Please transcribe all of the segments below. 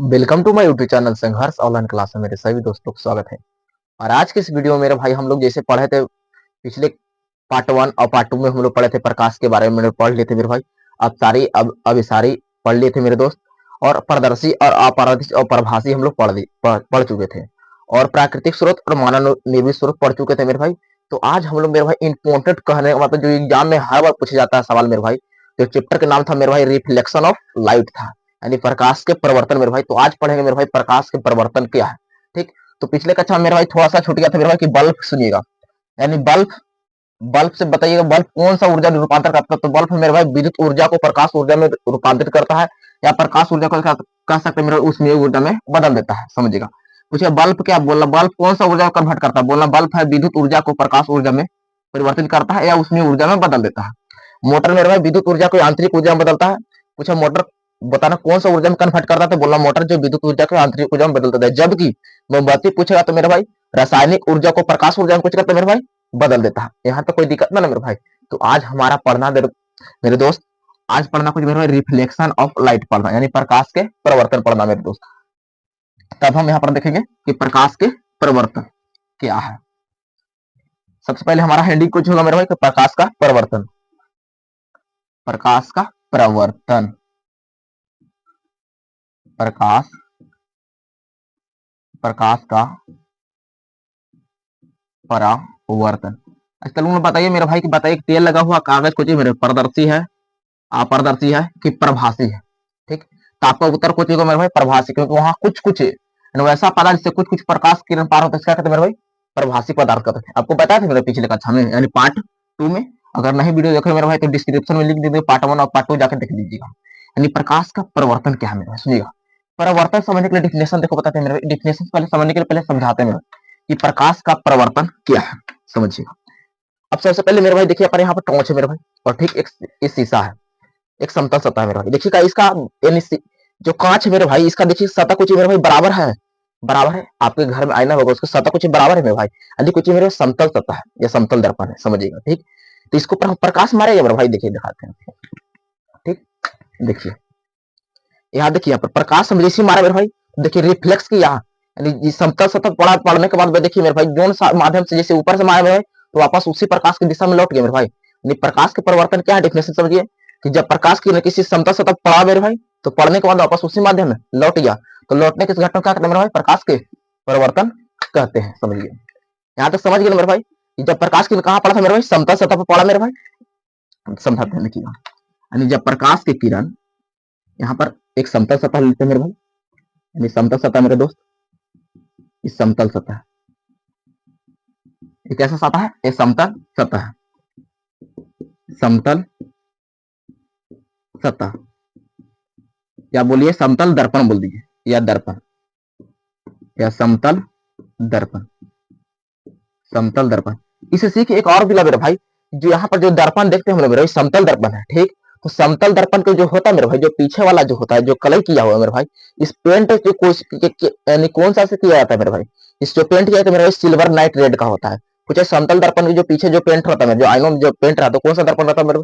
Welcome to my YouTube channel Sangharsh online class में मेरे सभी दोस्तों का स्वागत है। और आज के इस वीडियो में मेरे भाई हम लोग जैसे पढ़े थे पिछले पार्ट वन और पार्ट टू में हम लोग पढ़े थे प्रकाश के बारे में पढ़ लिए थे मेरे भाई। अब ये सारी पढ़ लिए थे मेरे दोस्त। और पारदर्शी और अपारदर्शी और प्रभासी हम लोग पढ़ चुके थे। और प्राकृतिक स्रोत और मानव निर्मित स्रोत पढ़ चुके थे मेरे भाई। तो आज हम लोग मेरे भाई इंपॉर्टेंट कहने का मतलब जो एग्जाम में हर बार पूछा जाता है सवाल मेरे भाई, जो चैप्टर का नाम था मेरे भाई रिफ्लेक्शन ऑफ लाइट था, यानी प्रकाश के परिवर्तन मेरे भाई। तो आज पढ़ेंगे मेरे भाई प्रकाश के परिवर्तन क्या है। ठीक, तो पिछले कक्षा में मेरे भाई थोड़ा सा छूट गया था मेरे भाई कि बल्ब सुनिएगा, यानी बल्ब बल्ब से बताइएगा बल्ब कौन सा ऊर्जा रूपांतर करता है। तो बल्ब मेरे भाई विद्युत ऊर्जा को प्रकाश ऊर्जा में रूपांतरित करता है, या प्रकाश ऊर्जा को कह सकते हैं मेरे उसमें ऊर्जा में बदल देता है, समझिएगा। पूछे बल्ब क्या बोलना, बल्ब कौन सा ऊर्जा को कन्वर्ट करता है, बोलना बल्ब है विद्युत ऊर्जा को प्रकाश ऊर्जा में परिवर्तित करता है या उसमें ऊर्जा में बदल देता है। मोटर मेरे भाई विद्युत ऊर्जा को आंतरिक ऊर्जा में बदलता है। पूछा मोटर बताना कौन सा ऊर्जा में कन्वर्ट करता है, तो बोलना मोटर जो विद्युत ऊर्जा को आंतरिक ऊर्जा में बदल देता है। जबकि मोमबत्ती पूछेगा तो मेरे भाई रासायनिक ऊर्जा को प्रकाश ऊर्जा में कुछ करता है मेरे भाई, बदल देता है। यहाँ तो कोई दिक्कत ना मेरे भाई। तो आज हमारा पढ़ना मेरे दोस्त, आज पढ़ना कुछ मेरे भाई रिफ्लेक्शन ऑफ लाइट पढ़ना, यानी प्रकाश के परिवर्तन पढ़ना मेरे दोस्त। तब हम यहाँ पर देखेंगे कि प्रकाश के परिवर्तन क्या है। सबसे पहले हमारा हेडिंग कुछ होगा मेरे भाई कि प्रकाश का परिवर्तन। प्रकाश का परिवर्तन, प्रकाश प्रकाश का परावर्तन। अच्छा चलो बताइए मेरे भाई कि बताइए तेल लगा हुआ कागज कुछ मेरे पारदर्शी है, अपारदर्शी है कि प्रभासी है। ठीक, तो आपका उत्तर कुछ मेरे भाई प्रभासी, क्योंकि वहां कुछ कुछ ऐसा पदार्थ जिससे कुछ कुछ प्रकाश किरण पार होता है, क्या कहते हैं मेरे भाई, प्रभासी पदार्थ कहते हैं। आपको पता था मेरे पिछले कक्षा में, यानी पार्ट टू में। अगर नहीं वीडियो देखे मेरे भाई तो डिस्क्रिप्शन में लिख दीजिए, पार्ट वन और पार्ट टू जाकर देख लीजिएगा। यानी प्रकाश का परिवर्तन क्या है मेरे भाई, सुनिएगा। परिवर्तन समझने के लिए डिफिनेशन देखो, बताते हैं मेरे भाई। डिफिनेशन पहले समझने के लिए पहले समझाते हैं मेरे कि प्रकाश का परिवर्तन क्या है, समझिएगा। अब सबसे पहले मेरे भाई देखिए अपन यहाँ पर टॉर्च है मेरे भाई, और ठीक एक शीशा है, एक समतल सतह है मेरे भाई। देखिएगा इसका यानी जो कांच है मेरे भाई, इसका देखिए सतह कुछ मेरे भाई बराबर है, बराबर है। आपके घर में आईना होगा, उसका सतह कुछ बराबर है मेरे भाई, यानी कुछ मेरे समतल सतह है या समतल दर्पण है, समझिएगा। ठीक, तो इसको प्रकाश मारेगा मेरे भाई, देखिए दिखाते हैं। ठीक, देखिए यहाँ देखिए, यहाँ पर प्रकाश हम जैसे मारा मेरे भाई, देखिए रिफ्लेक्स की यहाँ, यानी समतल सतह पढ़ने के बाद देखिए मेरे भाई जोन माध्यम से जैसे ऊपर से मारे मेरे भाई, तो वापस उसी प्रकाश की दिशा में लौट गए मेरे भाई। यानी प्रकाश के परिवर्तन क्या है, डेफिनेशन समझिए कि जब प्रकाश की किसी समतल सतह पड़ा मेरे भाई, तो पढ़ने के बाद वापस उसी माध्यम में लौट गया, तो लौटने के घटना क्या कहते हैं मेरे भाई, प्रकाश के परिवर्तन कहते हैं, समझिए। यहाँ तक समझ गए मेरे भाई कि जब प्रकाश की कहाँ पड़ा था मेरे भाई, समतल सतह पर पड़ा मेरे भाई, समझाते हैं देखिएगा। यानी जब प्रकाश की किरण यहाँ पर एक समतल सतह लेते हैं मेरे भाई, यानी समतल सतह मेरे दोस्त, इस समतल सतह, ये कैसा सतह है, ये समतल सतह है, समतल सतह, या बोलिए समतल दर्पण बोल दीजिए, या दर्पण, या समतल दर्पण, समतल दर्पण। इसे सीख एक और भी मेरे भाई, जो यहाँ पर जो दर्पण देखते हैं मेरे भाई, समतल दर्पण है। ठीक, तो समतल दर्पण के जो होता है मेरे भाई, जो पीछे वाला जो होता है, जो कलर किया हुआ है मेरे भाई, इस पेंट जो यानी कौन सा से किया जाता है मेरे भाई, इस जो पेंट किया जाता है मेरे भाई, सिल्वर नाइट रेड का होता है। कुछ समतल दर्पण के जो पीछे जो पेंट होता है, जो आईनों में जो पेंट रहता है, कौन सा दर्पण रहता है मेरे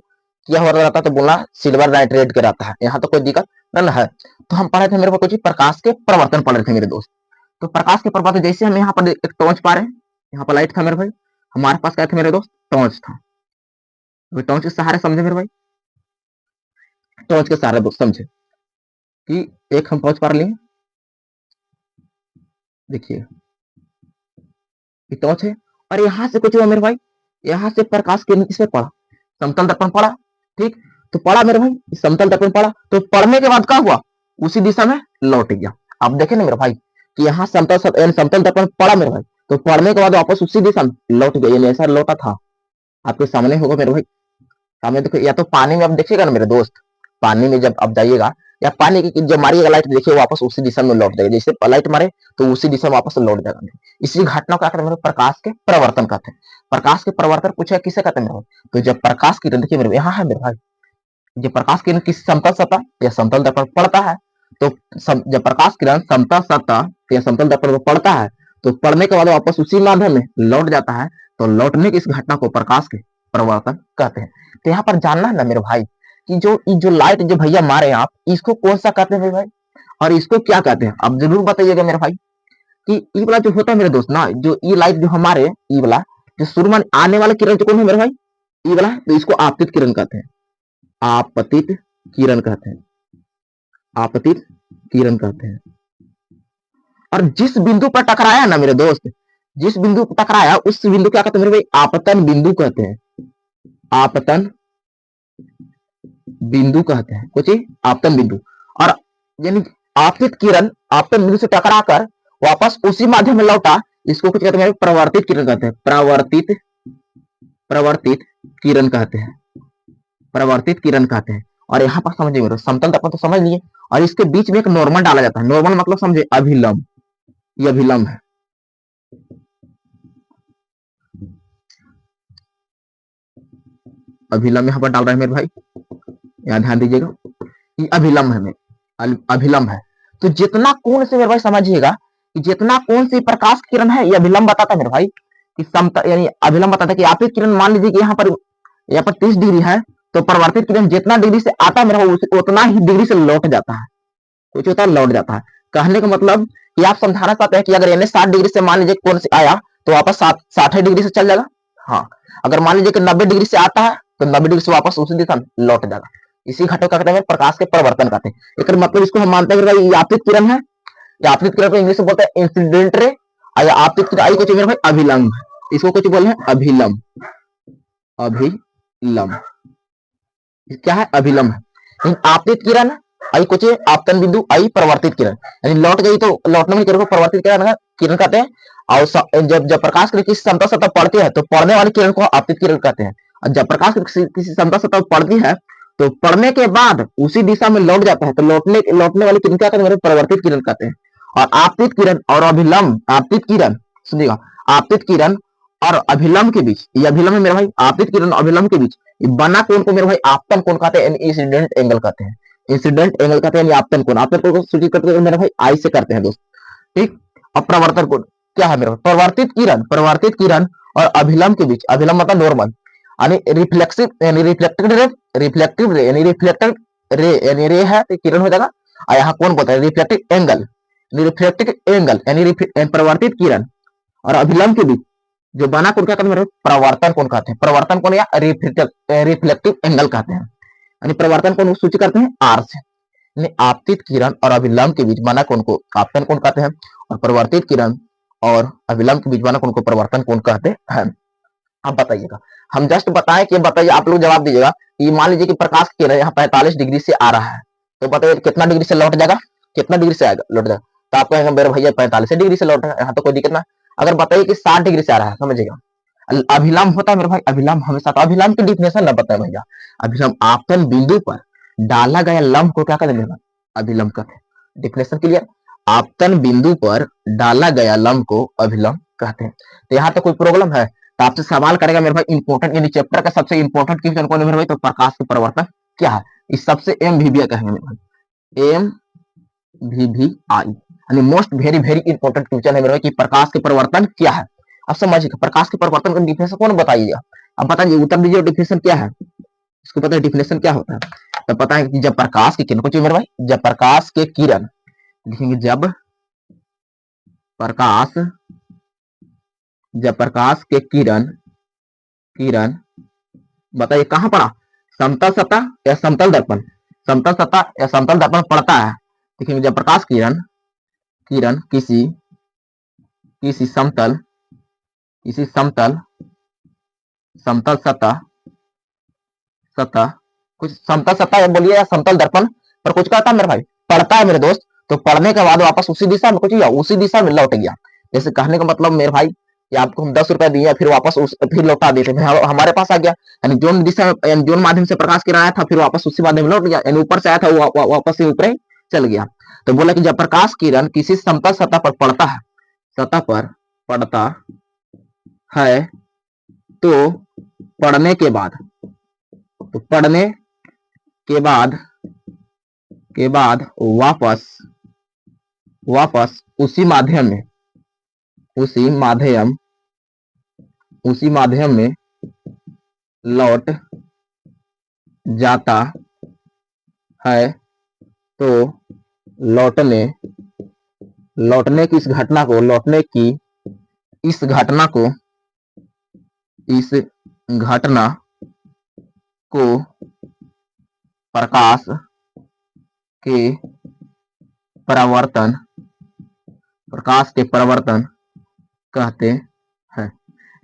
किया हुआ रहता है, तो बोलना सिल्वर नाइट रेड के रहता है। यहाँ तो कोई दिक्कत न है। तो हम पढ़े थे मेरे को कुछ प्रकाश के परिवर्तन पढ़ रहे थे मेरे दोस्त। तो प्रकाश के परिवर्तन जैसे हम यहाँ पर एक टॉर्च पा रहे हैं, यहाँ पर लाइट था मेरे भाई, हमारे पास क्या थे मेरे दोस्त, टॉर्च था। टॉर्च के सहारे समझे मेरे भाई, टॉर्च के सहारे दोस्त समझे कि एक हम टॉर्च पा लिए, देखिए टॉर्च है, और यहाँ से कुछ हुआ मेरे भाई, यहाँ से प्रकाश किरण किसमें पड़ा, समतल दर्पण पड़ा। ठीक, तो पड़ा मेरे भाई, समतल दर्पण पड़ा, तो पढ़ने के बाद क्या हुआ, उसी दिशा में लौट गया। आप देखे ना मेरे भाई कि यहाँ समतल दर्पण पड़ा मेरे भाई, तो पढ़ने के बाद वापस उसी दिशा में लौट गया, यानी ऐसा लौटा था। आपके सामने होगा मेरे भाई, सामने देखो, या तो पानी में आप देखिएगा ना मेरे दोस्त, पानी में जब आप जाइएगा, या पानी की जब मारिएगा लाइट, देखिए वापस उसी दिशा में लौट जाएगा, जैसे लाइट मारे तो उसी दिशा में वापस लौट जाएगा। इसी घटना को क्या कहते हैं, प्रकाश के परिवर्तन कहते हैं। प्रकाश के परिवर्तन पूछे किसे कहते हैं मेरे भाई, तो जब प्रकाश किरण देखिए मेरे यहाँ है मेरे भाई, जब प्रकाश किरण किसी समतल सतह या समतल दर्पण पर पड़ता है, तो जब प्रकाश किरण समतल सतह या समतल दर्पण पर पड़ता है, तो पड़ने के बाद वापस उसी माध्यम में लौट जाता है, तो लौटने की इस घटना को प्रकाश के परिवर्तन कहते हैं। तो यहाँ पर जानना है ना मेरे भाई कि जो लाइट जो भैया मारे आप, इसको कौन सा कहते हैं मेरे भाई, और इसको क्या कहते हैं? अब जरूर बताइएगा मेरे भाई कि ई वाला जो होता है मेरे दोस्त ना, जो ई लाइट जो हमारे ई वाला जो शुरू में आने वाला किरण जो कौन है मेरे भाई? ई वाला, तो इसको आपतित किरण कहते हैं। आपतित किरण कहते हैं। आपतित किरण कहते हैं। और जिस बिंदु पर टकराया ना मेरे दोस्त, जिस बिंदु पर टकराया उस बिंदु क्या कहते हैं मेरे भाई? आपतन बिंदु कहते हैं। आपतन बिंदु कहते हैं, कुछ आपतन बिंदु। और यानी आपतित किरण आपतन बिंदु से टकराकर वापस उसी माध्यम में लौटा, इसको कुछ कहते हैं प्रवर्तित किरण कहते हैं। प्रवर्तित किरण कहते हैं। प्रवर्तित किरण कहते हैं। और यहाँ पर समझिए मेरे समतल दर्पण तो समझ लिए, और इसके बीच में एक नॉर्मल डाला जाता है। नॉर्मल मतलब समझे अभिलंब, ये अभिलंब है। अभिलंब यहाँ पर डाल रहे हैं मेरे भाई, यहाँ ध्यान दीजिएगा, ये अभिलंब है मेरे, अभिलंब है। तो जितना कोण से मेरे भाई समझिएगा कि जितना कोण से प्रकाश किरण है, ये अभिलंब बताता है मेरे भाई कि समतल, यानी अभिलंब बताता है कि आपतित किरण मान लीजिए कि यहाँ पर 30 डिग्री है, तो परिवर्तित किरण जितना डिग्री से आता है मेरे भाई उतना ही डिग्री से लौट जाता है। कुछ होता है लौट जाता है। कहने का मतलब कि आप समझाना चाहते हैं कि अगर यानी 60 डिग्री से मान लीजिए कोण से आया तो वापस 60 डिग्री से चल जाएगा। हाँ, अगर मान लीजिए कि 90 डिग्री से आता है तो 90 डिग्री से वापस उसी दिशा में लौट जाएगा। इसी घटक का कहते हैं प्रकाश के परिवर्तन कहते हैं। एक मतलब इसको हम मानते हैं कि भाई आपतित किरण है, या आपतित किरण को इंग्लिश में बोलते हैं इंसिडेंट रे, या आपतित किरण कुछ मेरे भाई अभिलंब, इसको कुछ बोले हैं अभिलंब। अभिलंब क्या है? अभिलंब है। आपतित किरण आई कुछ आपतन बिंदु आई परिवर्तित किरण, यानी लौट गई तो लौटने में किरण को परिवर्तित किरण कहते हैं। और जब प्रकाश की किसी समतल सतह पड़ती है तो पड़ने वाली किरण को आपतित किरण कहते हैं। और जब प्रकाश किसी समतल सतह पड़ती है तो पड़ने के बाद उसी दिशा में लौट जाता है तो लौटने वाली किरण क्या कहते हैं? परिवर्तित किरण कहते हैं। और आपतित किरण और अभिलंब, आपतित किरण सुनिएगा, आपतित किरण और अभिलंब के बीच, ये अभिलंब है मेरे भाई, आपतित किरण और अभिलंब के बीच बना कोण को मेरे भाई आपतन कोण कहते हैं, इंसिडेंट एंगल कहते हैं। इंसिडेंट एंगल कहते हैं आपतन कोण। आपतन कोण को सूचित करते हैं मेरे भाई आई से करते हैं दोस्त, ठीक। अब प्रवर्तन कोण क्या है मेरे भाई? प्रवर्तित किरण और अभिलंब के बीच, अभिलंब मतलब नॉर्मल, यानी रिफ्लेक्सिव, यानी रिफ्लेक्टेड रे, रिफ्लेक्टिव रे, यानी रिफ्लेक्टेड रे, यानी रे है तो किरण हो जाएगा। और यहाँ कौन बोलता है? रिफ्लेक्टिव एंगल, रिफ्लेक्टिव एंगल यानी प्रवर्तित किरण और अभिलंब के बीच जो बना कोण क्या कहते हैं? प्रवर्तन कोण कहते हैं। प्रवर्तन कोण या रिफ्लेक्टिव एंगल कहते हैं। यानी प्रवर्तन कोण सूचित करते हैं आर से। यानी आपतित किरण और अभिलंब के बीच बना कोण को आपतन कोण कहते हैं, और परिवर्तित किरण और अभिलंब के बीच बना कोण को परिवर्तन कोण कहते हैं। अब बताइएगा, हम जस्ट बताएं कि बताइए, आप लोग जवाब दीजिएगा कि मान लीजिए कि प्रकाश की किरण यहाँ 45 डिग्री से आ रहा है, तो बताइए कितना डिग्री से लौट जाएगा? कितना डिग्री से आएगा लौट जाएगा? तो आप कहेंगे मेरे भैया 45 डिग्री से लौटेगा, यहाँ तो कोई दिक्कत ना। अगर बताइए कि 60 डिग्री से आ रहा है, समझिएगा अभिलंब होता है मेरे भाई, अभिलंब हमेशा, तो अभिलंब की डिफिनेशन ना बताए भैया। अभिलंब आपतन बिंदु पर डाला गया लंब को क्या कहते हैं? अभिलंब कहते हैं। Definition clear? आपतन बिंदु पर डाला गया लंब को अभिलंब कहते हैं। तो यहाँ तो कोई प्रॉब्लम है तो आपसे सवाल करेगा मेरे भाई इंपोर्टेंट, यानी चैप्टर का सबसे इंपोर्टेंट क्वेश्चन कौन है मेरे भाई? तो प्रकाश के परिवर्तन क्या है, इस सबसे एमवीबीआई कहेंगे मेरे भाई, एमवीबीआई यानी most very very important question है मेरे भाई कि प्रकाश के परिवर्तन क्या है। अब समझिए प्रकाश के परिवर्तन का डिफिनेशन कौन बताइएगा? अब बताइए, उत्तर दीजिए डिफिनेशन क्या है, इसको पता है डिफिनेशन क्या होता है? तो पता है कि जब प्रकाश की किरण, कुछ मेरे भाई, जब प्रकाश के किरण लिखेंगे, प्रकाश जब प्रकाश के किरण किरण बताइए कहां पड़ा? समतल सतह या समतल दर्पण? समतल सतह या समतल दर्पण पड़ता है। देखिए जब प्रकाश किरण किरण किसी किसी समतल किसी समतल समतल सतह सतह कुछ समतल सतह बोलिए या समतल दर्पण पर कुछ कहता है मेरे भाई, पड़ता है मेरे दोस्त, तो पड़ने के बाद वापस उसी दिशा में कुछ या उसी दिशा में लौट गया। जैसे कहने का मतलब मेरे भाई कि आपको हम 10 रुपए दिए फिर वापस फिर लौटा देते हैं, हमारे पास आ गया, यानी जोन दिशा में जोन माध्यम से प्रकाश किरण आया था फिर वापस उसी माध्यम में लौट गया, यानी ऊपर से आया था वापस से ऊपर ही चल गया। तो बोला कि जब प्रकाश किरण किसी समतल सतह पर पड़ता है, सतह पर पड़ता है तो पड़ने के बाद तो पड़ने के बाद वापस उसी माध्यम में लौट जाता है तो लौटने लौटने की इस घटना को लौटने की इस घटना को इस घटना को प्रकाश के परावर्तन कहते हैं।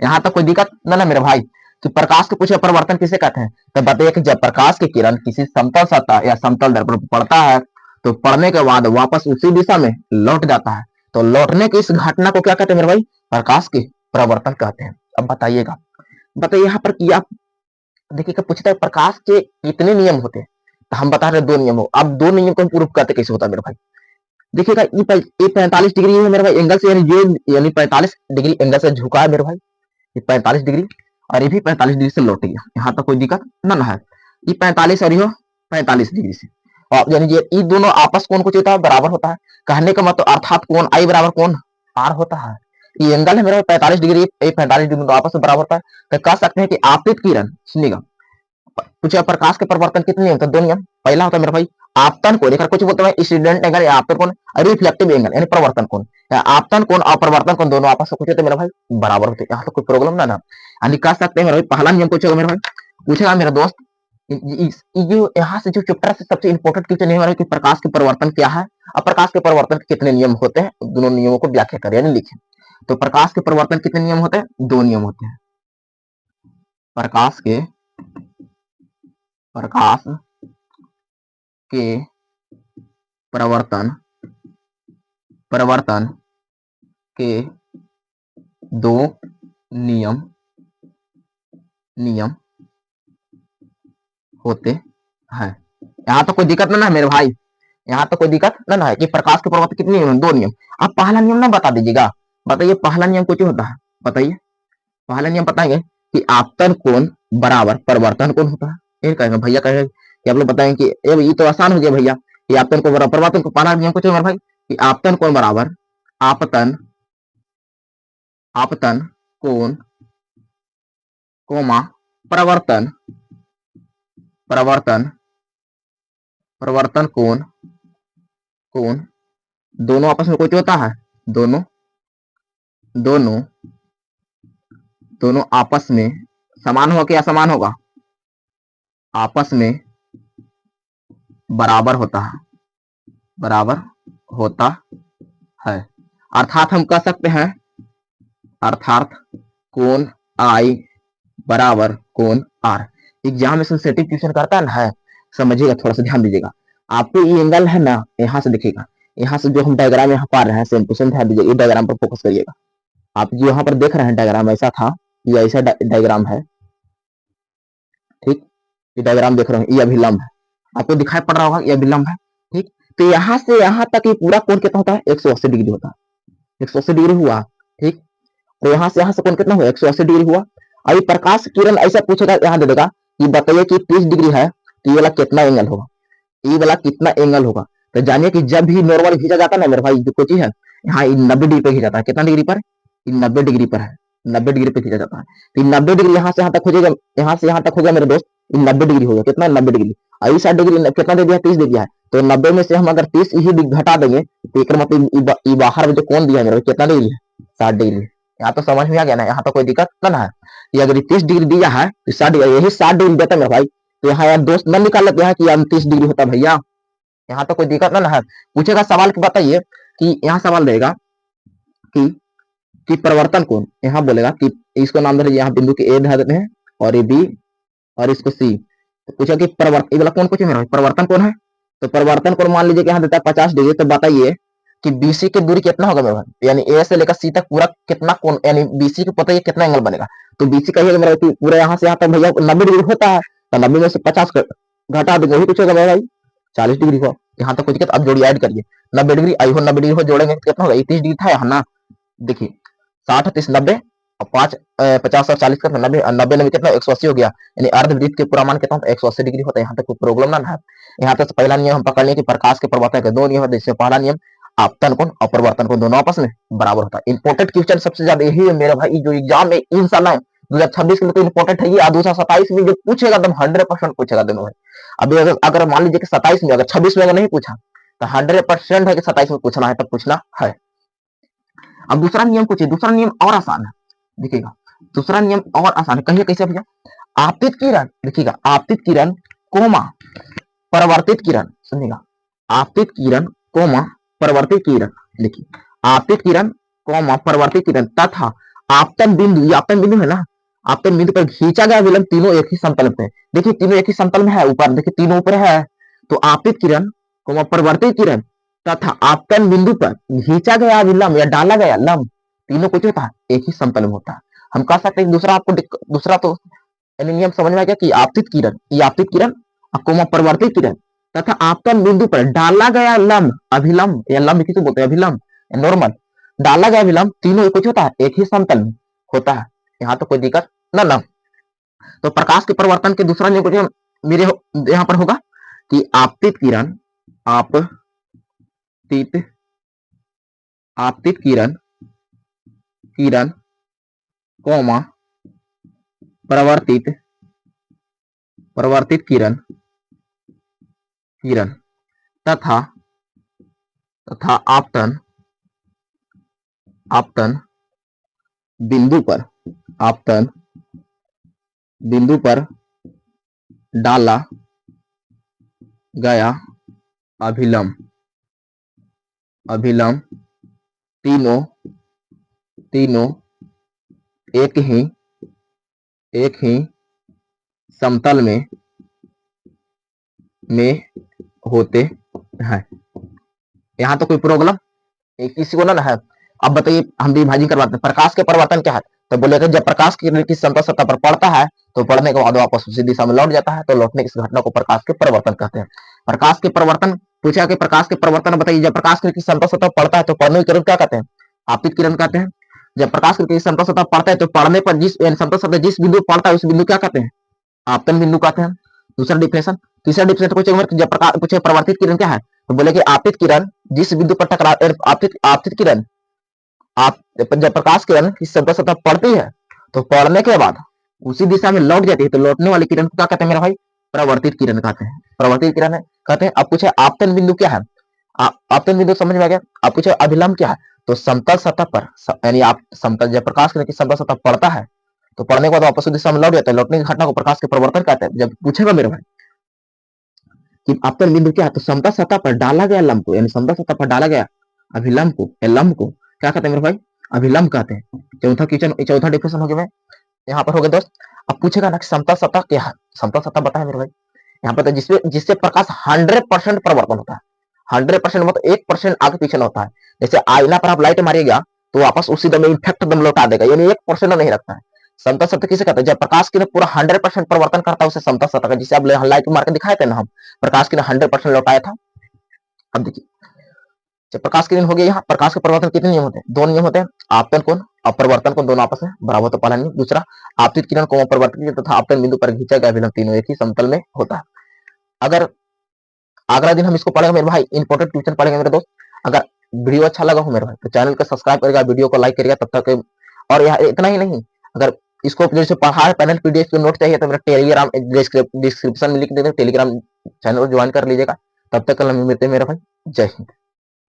यहाँ तक कोई दिक्कत ना मेरे भाई कि प्रकाश के पूछे परिवर्तन किसे कहते हैं? तो बताइए कि जब प्रकाश की किरण किसी समतल सतह या समतल दर्पण पर पड़ता है तो पड़ने के बाद वापस उसी दिशा में लौट जाता है। तो लौटने की इस घटना को क्या कहते हैं मेरे भाई? प्रकाश के परावर्तन कहते हैं। अब बताइएगा, बताइए यहाँ पर कि आप देखिएगा पूछता है प्रकाश के कितने नियम होते हैं, तो हम बता रहे हैं 2 नियम हो। अब 2 नियम को हम प्रूफ करते कैसे होता है मेरे भाई? देखिएगा ये 45 डिग्री है मेरे भाई एंगल से, यानी 45 डिग्री एंगल से झुका है मेरे भाई, ये 45 डिग्री, और ये भी 45 डिग्री से लौट गया। यहाँ तक कोई दिक्कत ना है। ये 45 और ये 45 डिग्री से, और यानी ये दोनों आपस कोण कुछ होता है बराबर होता है। कहने का मतलब अर्थात कोण आई बराबर कोण आर होता है। ये एंगल है मेरा 45 डिग्री, ये 45 डिग्री तो आपस में बराबर होता है। तो कह सकते हैं कि आपतित किरण, सुनिएगा पूछे प्रकाश के परिवर्तन कितने नियम? तो 2 नियम। पहला होता है मेरे भाई आपतन कोण, देखा कुछ बोलते हैं इंसिडेंट एंगल या आपतन कोण, रिफ्लेक्टिव एंगल यानी परिवर्तन कोण। आपतन कोण और परिवर्तन कोण दोनों आपस में कुछ होते मेरे भाई बराबर होते। यहाँ तो कोई प्रॉब्लम ना यानी कह सकते हैं मेरे भाई पहला नियम पूछेगा मेरे भाई, पूछेगा मेरा दोस्त जो यहाँ से जो चैप्टर से सबसे इंपॉर्टेंट क्वेश्चन है हमारे कि प्रकाश के परिवर्तन क्या है और प्रकाश के परिवर्तन के कितने नियम होते हैं, दोनों नियमों को व्याख्या करें यानी लिखें। तो प्रकाश के परिवर्तन कितने नियम होते हैं? 2 नियम होते हैं। प्रकाश के परिवर्तन के 2 नियम होते हैं। यहाँ तो कोई दिक्कत ना है मेरे भाई, यहाँ तो कोई दिक्कत ना है कि प्रकाश के परिवर्तन कितने नियम? 2 नियम। आप पहला नियम ना बता दीजिएगा, बताइए पहला नियम कुछ होता है, बताइए पहला नियम बताएंगे कि आपतन कोण बराबर परिवर्तन कोण होता है। ये कहेंगे भैया, कहेंगे कि आप लोग बताएंगे कि ये तो आसान हो गया भैया कि आपतन कोण बराबर परिवर्तन को। पहला नियम कुछ है मेरे भाई कि आपतन कोण बराबर आपतन कोण कोमा परिवर्तन कोण दोनों आपस में कुछ होता है, दोनों आपस में समान होगा कि असमान होगा? आपस में बराबर होता है। अर्थात हम कह सकते हैं अर्थात कोण आई बराबर कोण आर। एग्जाम में सेंसिटिव क्वेश्चन करता है ना, समझिएगा, थोड़ा सा ध्यान दीजिएगा। आपको ये एंगल है ना, यहाँ से दिखेगा, यहाँ से जो हम डायग्राम यहाँ पा रहे हैं सेम टू सेम ध्यान दीजिए, ये डायग्राम पर फोकस करिएगा। आप जो यहाँ पर देख रहे हैं डायग्राम ऐसा था, ये ऐसा डायग्राम है, ठीक, ये डायग्राम देख रहे हैं, ये अभिलंब है, आपको दिखाई पड़ रहा होगा ये अभिलंब है, ठीक। तो यहाँ से यहाँ तक ये पूरा कोण कितना होता है? 180 डिग्री होता है, 180 डिग्री हुआ, ठीक। तो यहाँ से कोण कितना हुआ? 180 डिग्री हुआ। अभी प्रकाश किरण ऐसा पूछेगा, यहाँ दे देगा कि बताइए कि 30 डिग्री है तो ये वाला कितना एंगल होगा, ये वाला कितना एंगल होगा? तो जानिए कि जब भी नॉर्मल खींचा जाता है ना मेरे भाई, जो कोई चीज है यहाँ 90 डिग्री पे खींचा जाता है। कितना डिग्री पर? 90 डिग्री पर है, 90 डिग्री पे खींचा जाता है। तो 90 डिग्री यहाँ से यहाँ तक हो जाएगा, यहाँ से यहाँ तक हो गया मेरे दोस्त, 90 डिग्री हो गया। कितना? 90 डिग्री। और 60 डिग्री कितना दे दिया? 30 दे दिया है। तो 90 में से हम अगर 30 ही घटा देंगे तो एक मतलब बाहर में जो कोण दिया है मेरे कितना डिग्री है? 60 डिग्री। यहाँ तो समझ में आ गया ना, यहाँ तो कोई दिक्कत ना है। ये अगर 30 डिग्री दिया है तो 60 डिग्री, यही 60 डिग्री देता है मेरे भाई। तो यहाँ यार दोस्त न निकाल लेते हैं कि 30 डिग्री होता भैया, यहाँ तो कोई दिक्कत ना है। पूछेगा सवाल की बताइए कि यहाँ सवाल देगा कि परिवर्तन कोण, यहाँ बोलेगा कि इसको नाम दे, यहाँ बिंदु के ए धर देते हैं और ये बी और इसको सी। तो पूछा कि परिवर्तन वाला कौन पूछे मेरा परिवर्तन कौन है? तो परिवर्तन कोण मान लीजिए कि यहाँ देता है 50 डिग्री। तो बताइए कि बीसी की दूरी कितना होगा मेरे भाई, यानी ए से लेकर सी तक पूरा कितना कोण, यानी बीसी को पता है कितना एंगल बनेगा। तो बीसी कहिएगा मेरा पूरा यहाँ से यहाँ तक भैया 90 डिग्री होता है, तो 90 में से 50 घटा देंगे वही कुछ होगा मेरा भाई 40 डिग्री को। यहाँ तक कुछ अब जोड़ी ऐड करिए, 90 डिग्री आई हो 90 डिग्री को जोड़ेंगे कितना होगा? 30 डिग्री था यहाँ ना, देखिए 60 30 90 और 5 50 और 40 का 90 90 में कितना 180 हो गया, यानी अर्धवृत्त के पूरा मान कितना होता है? 180 डिग्री होता है। यहाँ तक कोई प्रॉब्लम ना है। यहाँ तक पहला नियम हम पकड़ लें कि प्रकाश के परिवर्तन के 2 नियम है। जैसे पहला नियम आपतन कोण और परिवर्तन कोण दोनों आपस में बराबर होता है। इंपॉर्टेंट क्वेश्चन सबसे ज्यादा यही है मेरा भाई, जो एग्जाम में इंशाल्लाह 2026 के लिए तो इंपॉर्टेंट है ये, 2027 में जो पूछेगा एकदम 100% पूछेगा दोनों है। अभी अगर मान लीजिए कि 27 में, अगर 26 में अगर नहीं पूछा तो 100% है कि 27 में पूछना है, तब पूछना है। अब दूसरा नियम पूछिए, दूसरा नियम और आसान है, देखिएगा दूसरा नियम और आसान है। कहिए कैसे भैया? आपतित किरण, देखिएगा आपतित किरण कोमा परावर्तित किरण, सुनिएगा आपतित किरण कोमा परावर्तित किरण, देखिए आपतित किरण कोमा परावर्तित किरण तथा आपतन बिंदु, ये आपतन बिंदु है ना, आपतन बिंदु पर खींचा गया विलंब तीनों एक ही समतल पे, देखिए तीनों एक ही समतल में है, ऊपर देखिए तीनों ऊपर है, तो आपतित किरण कोमा परावर्तित किरण तथा आपतन बिंदु पर खींचा गया विलंब या डाला गया लंब, तीनों कुछ होता है एक ही समतल में होता है। हम कह सकते हैं दूसरा, आपको दूसरा तो नियम समझ में आ गया कि आपतित किरण, ये आपतित किरण कोमा परिवर्तित किरण तथा आपतन बिंदु पर डाला गया लंब, अभिलंब या लंब किसे बोलते हैं, अभिलंब नॉर्मल, डाला गया विलंब तीनों कुछ होता है एक ही समतल में होता है, यहाँ तो कोई दिक्कत ना। तो प्रकाश के परिवर्तन के दूसरा नियम मेरे यहाँ पर होगा कि आपतित किरण, आपतित आपतित किरण किरण कोमा परिवर्तित परिवर्तित किरण किरण तथा तथा आपतन आपतन बिंदु पर आपतन बिंदु पर डाला गया अभिलंब अभिलंब तीनों तीनों एक ही समतल में होते हैं। यहाँ तो कोई प्रॉब्लम किसी को ना है। अब बताइए हम विभाजन करवाते हैं, प्रकाश के परिवर्तन क्या है, तो बोलेगा जब प्रकाश की किरण किसी समतल सतह पर पड़ता है तो पड़ने के बाद वापस उसी दिशा में लौट जाता है, तो लौटने की इस घटना को प्रकाश के परिवर्तन कहते हैं। प्रकाश के परिवर्तन पूछा कि प्रकाश के परिवर्तन बताइए, जब प्रकाश की किसी समतल सतह पड़ता है तो पड़ने की किरण क्या कहते हैं, आपतित किरण कहते हैं। जब प्रकाश की किसी समतल सतह पड़ता है तो पड़ने पर जिस समतल सतह जिस बिंदु पड़ता है उस बिंदु क्या कहते हैं, आपतन बिंदु कहते हैं। दूसरा डिफिनेशन, तीसरा डिफिनेशन पूछे जब प्रकाश पूछे परिवर्तित किरण क्या है, तो बोले कि आपतित किरण जिस बिंदु पर टकरा आपतित किरण आप जब प्रकाश किरण किसी समतल सतह पड़ती है तो पड़ने के बाद उसी दिशा में लौट जाती है, तो लौटने वाली किरण को क्या कहते हैं मेरा भाई, प्रवर्तित किरण कहते हैं, प्रवर्तित किरण है कहते हैं। अब पूछे आपतन बिंदु क्या है, आपतन बिंदु समझ में आ गया। अब पूछे अभिलंब क्या है, तो समतल सतह पर यानी आप समतल जब प्रकाश किरण की समतल सतह पड़ता है तो पढ़ने के बाद वापस दिशा में लौट जाता है, लौटने की घटना को प्रकाश के परिवर्तन कहते हैं। जब पूछेगा मेरे भाई कि आपतन बिंदु क्या है, तो समतल सतह पर डाला गया लंब को, यानी समतल सतह पर डाला गया अभिलंब को या लंब को क्या कहते हैं मेरे भाई, अभिलंब कहते हैं। चौथा डिफिनेशन हो गया यहाँ पर हो गया दोस्त। अब पूछेगा ना कि समतल सतह क्या है, समतल सतह बताए मेरे भाई यहाँ पर, तो जिससे प्रकाश 100% परिवर्तन होता है, 100% मतलब 1% आगे पीछे न होता है। जैसे आईना पर आप लाइट मारिएगा तो वापस उसी दम इफेक्ट दम लौटा देगा, यानी 1% नहीं रखता है। समतल सतह किसे कहते हैं, जब प्रकाश की पूरा 100% परिवर्तन करता है उसे समतल सतह का, जिसे आप लाइट मार के दिखाए थे ना हम, प्रकाश की 100% लौटाया था। अब देखिए जब प्रकाश किरण हो गया, यहाँ प्रकाश के परिवर्तन कितने नियम होते हैं, दो नियम होते हैं, आपतन कोण और परिवर्तन कोण, दोनों आपस में बराबर तो पहला नियम। दूसरा आपतित किरण को परिवर्तित तथा आपतन बिंदु पर खींचा गया अभिलंब तीनों एक ही समतल में होता है। अगर अगला दिन हम इसको पढ़ेंगे मेरे भाई, इंपॉर्टेंट क्वेश्चन पढ़ेंगे मेरे दोस्त। अगर वीडियो अच्छा लगा हो मेरे भाई तो चैनल को सब्सक्राइब करेगा, वीडियो को लाइक करेगा, तब तक। और यहाँ इतना ही नहीं, अगर इसको जैसे पढ़ा पैनल पीडीएफ के नोट चाहिए तो मेरा टेलीग्राम डिस्क्रिप्शन में लिख देते, टेलीग्राम चैनल ज्वाइन कर लीजिएगा। तब तक कल हम मिलते हैं मेरे भाई, जय हिंद।